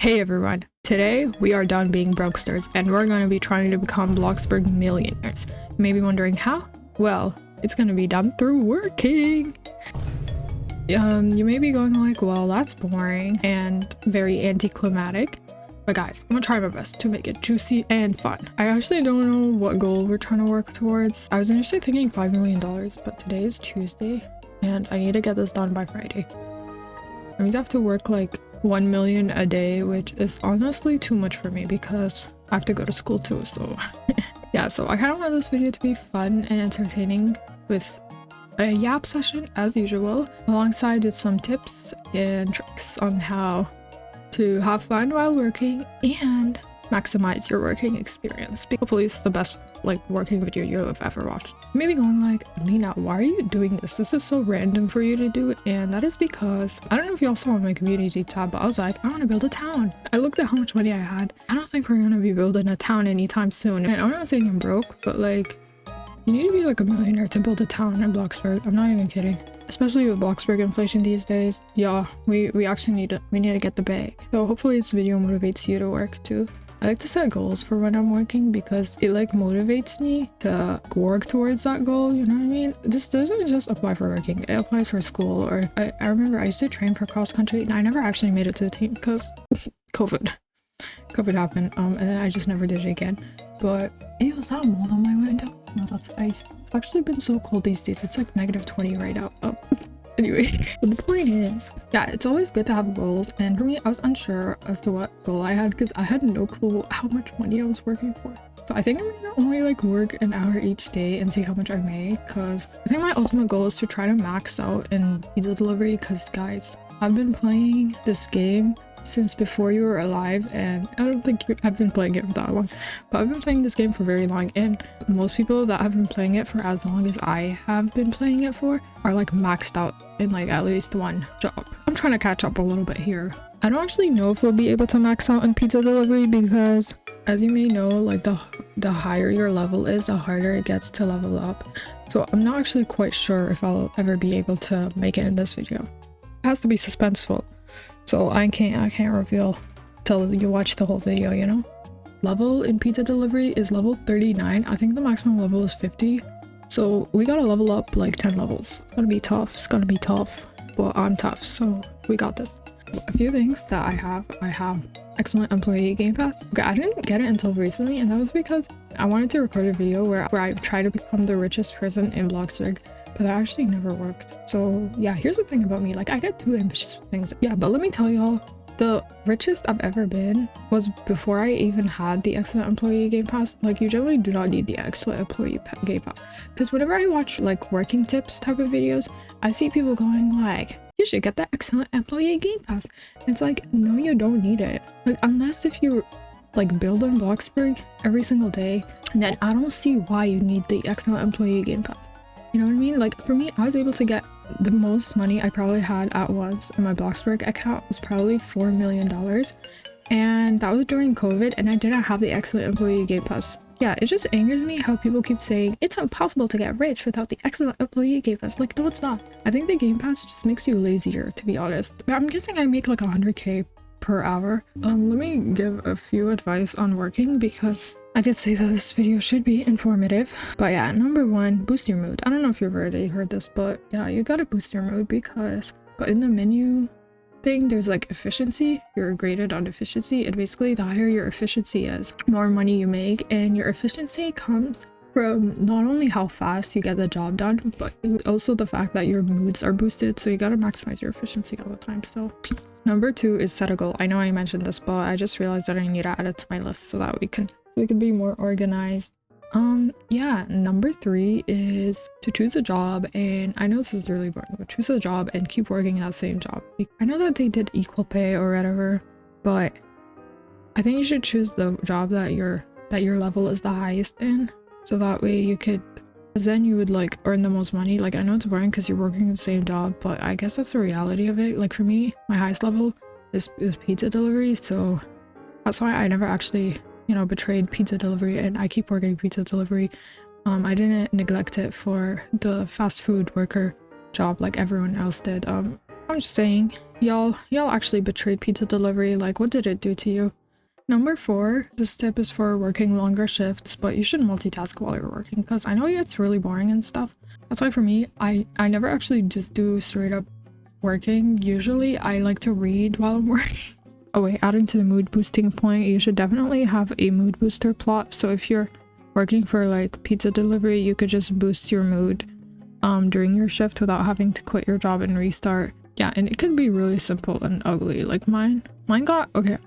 Hey everyone, today we are done being brokesters and we're going to be trying to become Bloxburg millionaires. You may be wondering how? Well, it's going to be done through working. You may be going like, well, that's boring and very anticlimactic. But guys, I'm gonna try my best to make it juicy and fun. I actually don't know what goal we're trying to work towards. I was initially thinking $5 million, but today is Tuesday and I need to get this done by Friday. I mean, I have to work like 1 million a day, which is honestly too much for me because I have to go to school too. So yeah, so I kind of want this video to be fun and entertaining with a yap session as usual, alongside with some tips and tricks on how to have fun while working and maximize your working experience. Hopefully it's the best like working video you have ever watched. Maybe going like, Lena, why are you doing this? This is so random for you to do. And that is because I don't know if y'all saw on my community tab, but I was like, I want to build a town. I looked at how much money I had. I don't think we're gonna be building a town anytime soon. And I'm not saying I'm broke, but like, you need to be like a millionaire to build a town in Bloxburg. I'm not even kidding. Especially with Bloxburg inflation these days. Yeah, we actually need to get the bag. So hopefully this video motivates you to work too. I like to set goals for when I'm working because it like motivates me to work towards that goal, you know what I mean? This doesn't just apply for working, it applies for school. Or I remember I used to train for cross country and I never actually made it to the team because COVID happened, and then I just never did it again. But ew, is that mold on my window? No, that's ice. It's actually been so cold these days. It's like -20 right now. Anyway, but the point is, yeah, it's always good to have goals. And for me, I was unsure as to what goal I had because I had no clue how much money I was working for. So I think I'm gonna only like work an hour each day and see how much I make, because I think my ultimate goal is to try to max out in pizza delivery. Because guys, I've been playing this game since before you were alive, and I don't think I've been playing it for that long, but I've been playing this game for very long, and most people that have been playing it for as long as I have been playing it for are like maxed out in like at least one job. I'm trying to catch up a little bit here. I don't actually know if we'll be able to max out in pizza delivery because, as you may know, like the higher your level is, the harder it gets to level up. So I'm not actually quite sure if I'll ever be able to make it in this video. It has to be suspenseful. So I can't reveal till you watch the whole video, you know? Level in pizza delivery is level 39. I think the maximum level is 50. So we gotta level up like 10 levels. It's gonna be tough. It's gonna be tough. Well, I'm tough, so we got this. A few things that I have excellent employee game pass. Okay, I didn't get it until recently, and that was because I wanted to record a video where I try to become the richest person in Bloxburg, but that actually never worked. So yeah, here's the thing about me, like I get too ambitious with things. Yeah, but let me tell y'all, the richest I've ever been was before I even had the excellent employee game pass. Like, you generally do not need the excellent employee game pass, because whenever I watch like working tips type of videos, I see people going like, you should get the excellent employee game pass. And it's like, no, you don't need it. Like, unless if you like build in Bloxburg every single day, and then I don't see why you need the excellent employee game pass. You know what I mean? Like, for me, I was able to get the most money I probably had at once in my Bloxburg account was probably $4 million. And that was during COVID, and I didn't have the excellent employee game pass. Yeah, it just angers me how people keep saying it's impossible to get rich without the excellent employee game pass. Like, no, it's not. I think the game pass just makes you lazier, to be honest. I'm guessing I make like 100k per hour. Let me give a few advice on working, because I did say that this video should be informative. But yeah, number one, boost your mood. I don't know if you've already heard this, but yeah, you gotta boost your mood because, but in the menu thing, there's like efficiency. You're graded on efficiency, and basically the higher your efficiency is, more money you make. And your efficiency comes from not only how fast you get the job done, but also the fact that your moods are boosted. So you gotta maximize your efficiency all the time. So number two is set a goal. I know I mentioned this, but I just realized that I need to add it to my list so that we can be more organized. Yeah, number three is to choose a job. And I know this is really boring, but choose a job and keep working that same job. I know that they did equal pay or whatever, but I think you should choose the job that your level is the highest in, so that way you could, because then you would like earn the most money. Like, I know it's boring because you're working the same job, but I guess that's the reality of it. Like, for me, my highest level is pizza delivery, so that's why I never actually, you know, betrayed pizza delivery, and I keep working pizza delivery. I didn't neglect it for the fast food worker job like everyone else did. I'm just saying, y'all actually betrayed pizza delivery. Like, what did it do to you? Number 4, this tip is for working longer shifts, but you should multitask while you're working because I know it's really boring and stuff. That's why for me, I never actually just do straight up working. Usually I like to read while I'm working. Oh wait, adding to the mood boosting point, you should definitely have a mood booster plot. So if you're working for like pizza delivery, you could just boost your mood during your shift without having to quit your job and restart. Yeah, and it could be really simple and ugly. Like mine got okay.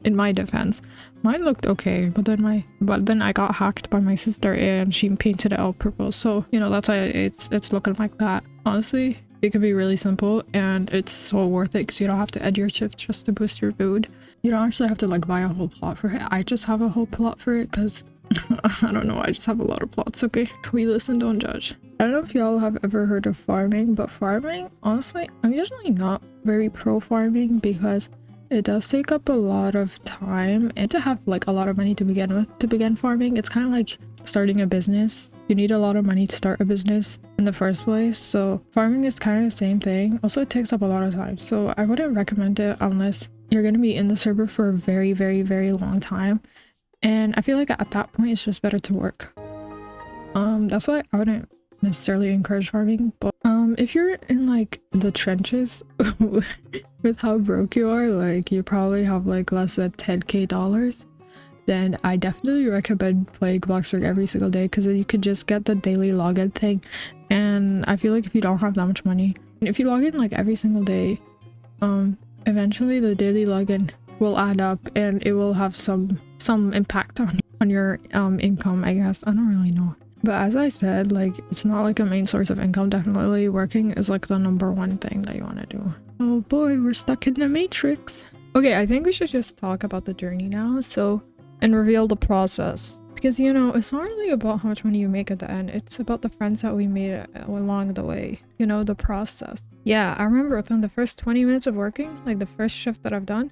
In my defense, mine looked okay, but then I got hacked by my sister and she painted it all purple. So you know that's why it's looking like that. Honestly, it could be really simple and it's so worth it because you don't have to edit your shift just to boost your mood. You don't actually have to like buy a whole plot for it. I just have a whole plot for it because I don't know, I just have a lot of plots. Okay, we listen, don't judge. I don't know if y'all have ever heard of farming, but farming, honestly, I'm usually not very pro farming because it does take up a lot of time and to have like a lot of money to begin with to begin farming. It's kind of like starting a business. You need a lot of money to start a business in the first place, so farming is kind of the same thing. Also, it takes up a lot of time, so I wouldn't recommend it unless you're going to be in the server for a very, very, very long time. And I feel like at that point it's just better to work. That's why I wouldn't necessarily encourage farming, but if you're in like the trenches with how broke you are, like you probably have like less than 10k dollars, then I definitely recommend playing Bloxburg every single day because you could just get the daily login thing. And I feel like if you don't have that much money, and if you log in like every single day, eventually the daily login will add up and it will have some impact on your income, I guess. I don't really know, but as I said, like it's not like a main source of income. Definitely working is like the #1 thing that you want to do. Oh boy, we're stuck in the matrix. Okay, I think we should just talk about the journey now, and reveal the process, because you know it's not really about how much money you make at the end, it's about the friends that we made along the way, you know, the process. Yeah, I remember within the first 20 minutes of working, like the first shift that I've done,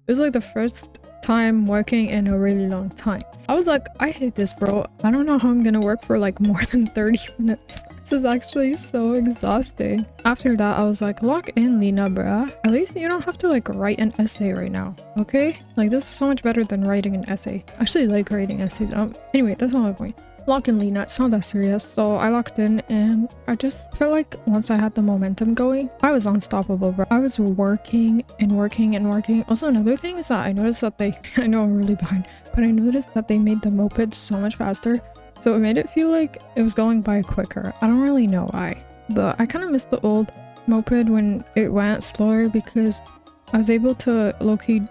it was like the first time working in a really long time. I was like, I hate this, bro. I don't know how I'm gonna work for like more than 30 minutes. This is actually so exhausting. After that, I was like, lock in, Lena, bruh. At least you don't have to like write an essay right now, okay? Like this is so much better than writing an essay. I actually like writing essays. Anyway, that's not my point. Lock in, Lena. It's not that serious. So I locked in and I just felt like once I had the momentum going, I was unstoppable, bro. I was working and working and working. Also, another thing is that I noticed that I know I'm really behind, but I noticed that they made the moped so much faster. So it made it feel like it was going by quicker. I don't really know why, but I kind of missed the old moped when it went slower because I was able to low-key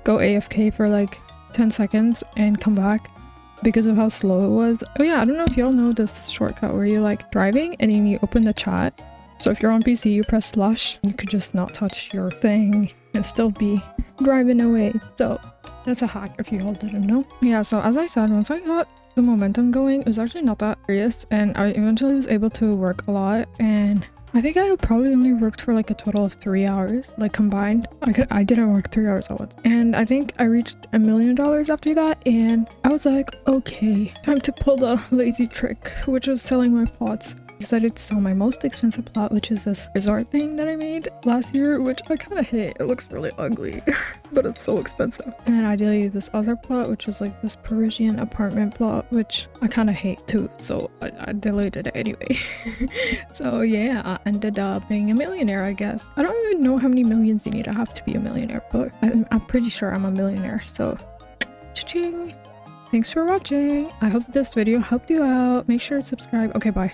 go AFK for like 10 seconds and come back because of how slow it was. Oh yeah, I don't know if y'all know this shortcut where you're like driving and then you open the chat. So if you're on PC, you press slash, you could just not touch your thing and still be driving away. So that's a hack if you all didn't know. Yeah, so as I said, once I got the momentum going, it was actually not that serious and I eventually was able to work a lot, and I think I probably only worked for like a total of 3 hours, like combined. I didn't work 3 hours at once, and I think I reached $1 million after that, and I was like, okay, time to pull the lazy trick, which was selling my plots. I decided to sell my most expensive plot, which is this resort thing that I made last year, which I kind of hate. It looks really ugly, but it's so expensive. And then I deleted this other plot, which is like this Parisian apartment plot, which I kind of hate too, so I deleted it anyway. So yeah, I ended up being a millionaire, I guess. I don't even know how many millions you need to have to be a millionaire, but I'm pretty sure I'm a millionaire, so cha-ching! Thanks for watching. I hope this video helped you out. Make sure to subscribe. Okay, bye.